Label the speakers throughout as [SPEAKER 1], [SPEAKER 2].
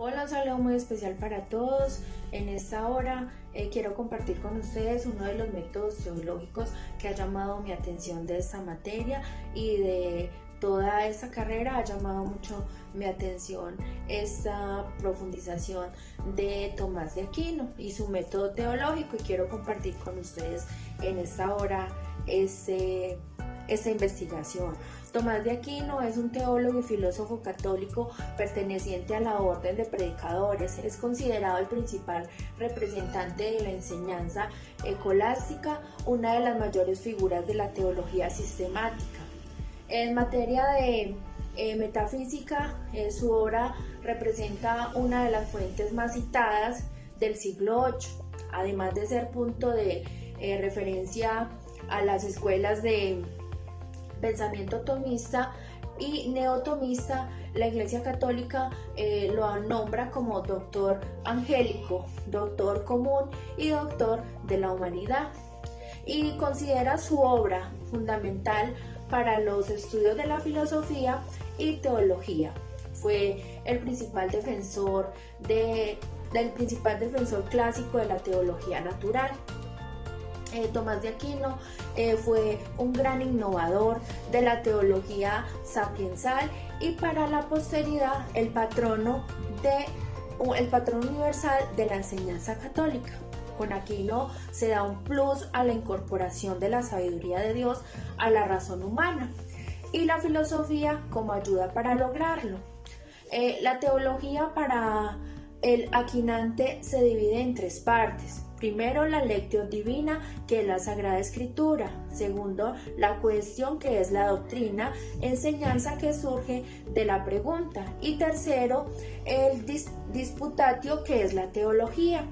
[SPEAKER 1] Hola, un saludo muy especial para todos. En esta hora quiero compartir con ustedes uno de los métodos teológicos que ha llamado mi atención de esta materia y de toda esta carrera. Ha llamado mucho mi atención esta profundización de Tomás de Aquino y su método teológico, y quiero compartir con ustedes en esta hora esta investigación. Tomás de Aquino es un teólogo y filósofo católico perteneciente a la orden de predicadores. Es considerado el principal representante de la enseñanza escolástica, una de las mayores figuras de la teología sistemática. En materia de metafísica, su obra representa una de las fuentes más citadas del siglo VIII, además de ser punto de referencia a las escuelas de pensamiento tomista y neotomista. La Iglesia Católica lo nombra como doctor angélico, doctor común y doctor de la humanidad, y considera su obra fundamental para los estudios de la filosofía y teología. Fue el principal defensor clásico de la teología natural. Tomás de Aquino fue un gran innovador de la teología sapiensal y para la posteridad el patrono universal de la enseñanza católica. Con Aquino se da un plus a la incorporación de la sabiduría de Dios a la razón humana y la filosofía como ayuda para lograrlo. La teología para el aquinante se divide en tres partes. Primero, la lectio divina, que es la Sagrada Escritura. Segundo, la cuestión, que es la doctrina, enseñanza que surge de la pregunta. Y tercero, el disputatio, que es la teología.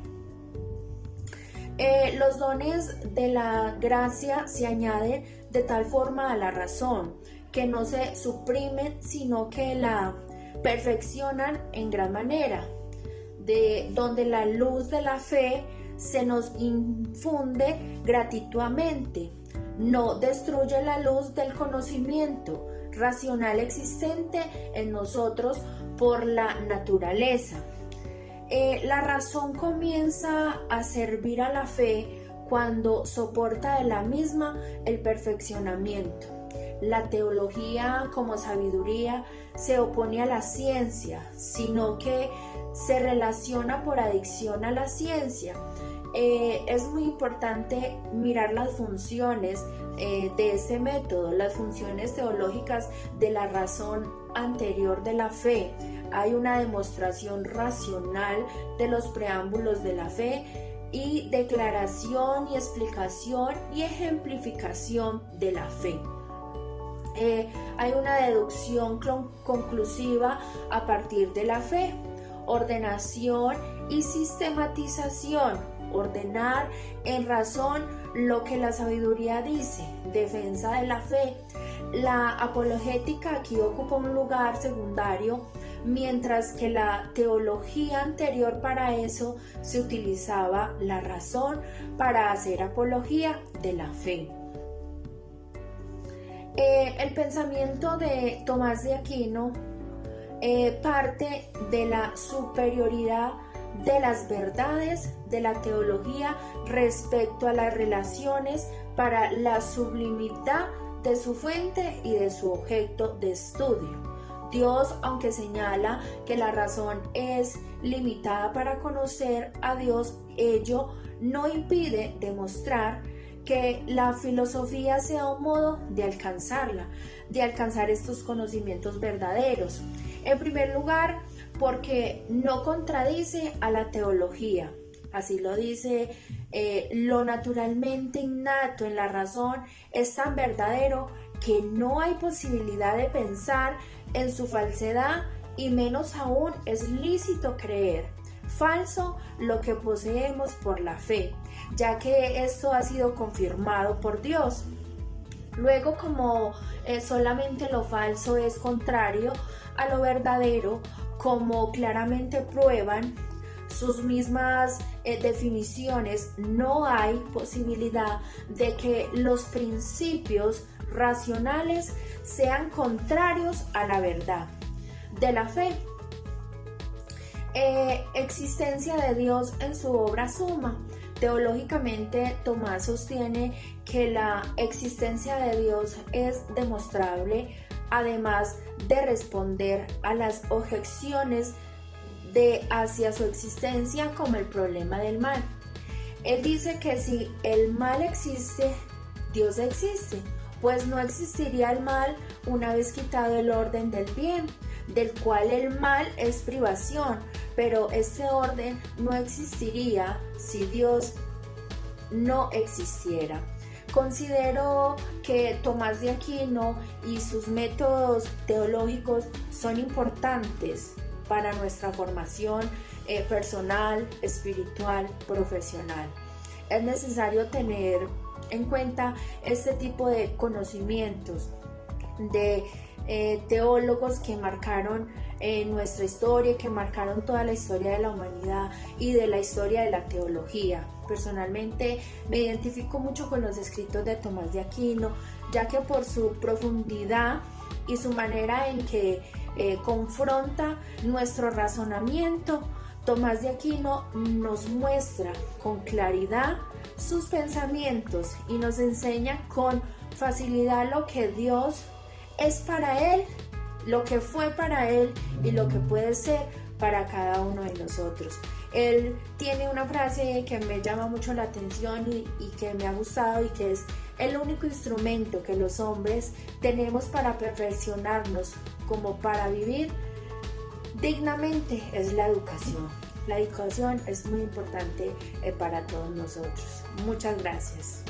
[SPEAKER 1] Los dones de la gracia se añaden de tal forma a la razón que no se suprimen, sino que la perfeccionan en gran manera, de donde la luz de la fe se nos infunde gratuitamente, no destruye la luz del conocimiento racional existente en nosotros por la naturaleza. La razón comienza a servir a la fe cuando soporta de la misma el perfeccionamiento. La teología como sabiduría se opone a la ciencia, sino que se relaciona por adicción a la ciencia. Es muy importante mirar las funciones de este método, las funciones teológicas de la razón anterior de la fe. Hay una demostración racional de los preámbulos de la fe y declaración y explicación y ejemplificación de la fe. Hay una deducción conclusiva a partir de la fe, ordenación y sistematización. Ordenar en razón lo que la sabiduría dice, defensa de la fe. La apologética aquí ocupa un lugar secundario, mientras que la teología anterior para eso se utilizaba la razón para hacer apología de la fe. El pensamiento de Tomás de Aquino parte de la superioridad de las verdades de la teología respecto a las relaciones para la sublimidad de su fuente y de su objeto de estudio. Dios, aunque señala que la razón es limitada para conocer a Dios, ello no impide demostrar que la filosofía sea un modo de alcanzar estos conocimientos verdaderos. En primer lugar, porque no contradice a la teología. Así lo dice, lo naturalmente innato en la razón es tan verdadero que no hay posibilidad de pensar en su falsedad, y menos aún es lícito creer falso lo que poseemos por la fe, ya que esto ha sido confirmado por Dios. Luego, como solamente lo falso es contrario a lo verdadero, como claramente prueban sus mismas definiciones, no hay posibilidad de que los principios racionales sean contrarios a la verdad de la fe. existencia de Dios en su obra suma. Teológicamente, Tomás sostiene que la existencia de Dios es demostrable, además de responder a las objeciones hacia su existencia, como el problema del mal. Él dice que si el mal existe, Dios existe, pues no existiría el mal una vez quitado el orden del bien, del cual el mal es privación, pero este orden no existiría si Dios no existiera. Considero que Tomás de Aquino y sus métodos teológicos son importantes para nuestra formación personal, espiritual, profesional. Es necesario tener en cuenta este tipo de conocimientos de teólogos que marcaron nuestra historia, que marcaron toda la historia de la humanidad y de la historia de la teología. Personalmente me identifico mucho con los escritos de Tomás de Aquino, ya que por su profundidad y su manera en que confronta nuestro razonamiento, Tomás de Aquino nos muestra con claridad sus pensamientos y nos enseña con facilidad lo que Dios es para él, lo que fue para él y lo que puede ser para cada uno de nosotros. Él tiene una frase que me llama mucho la atención y que me ha gustado, y que es: el único instrumento que los hombres tenemos para perfeccionarnos como para vivir dignamente es la educación. La educación es muy importante para todos nosotros. Muchas gracias.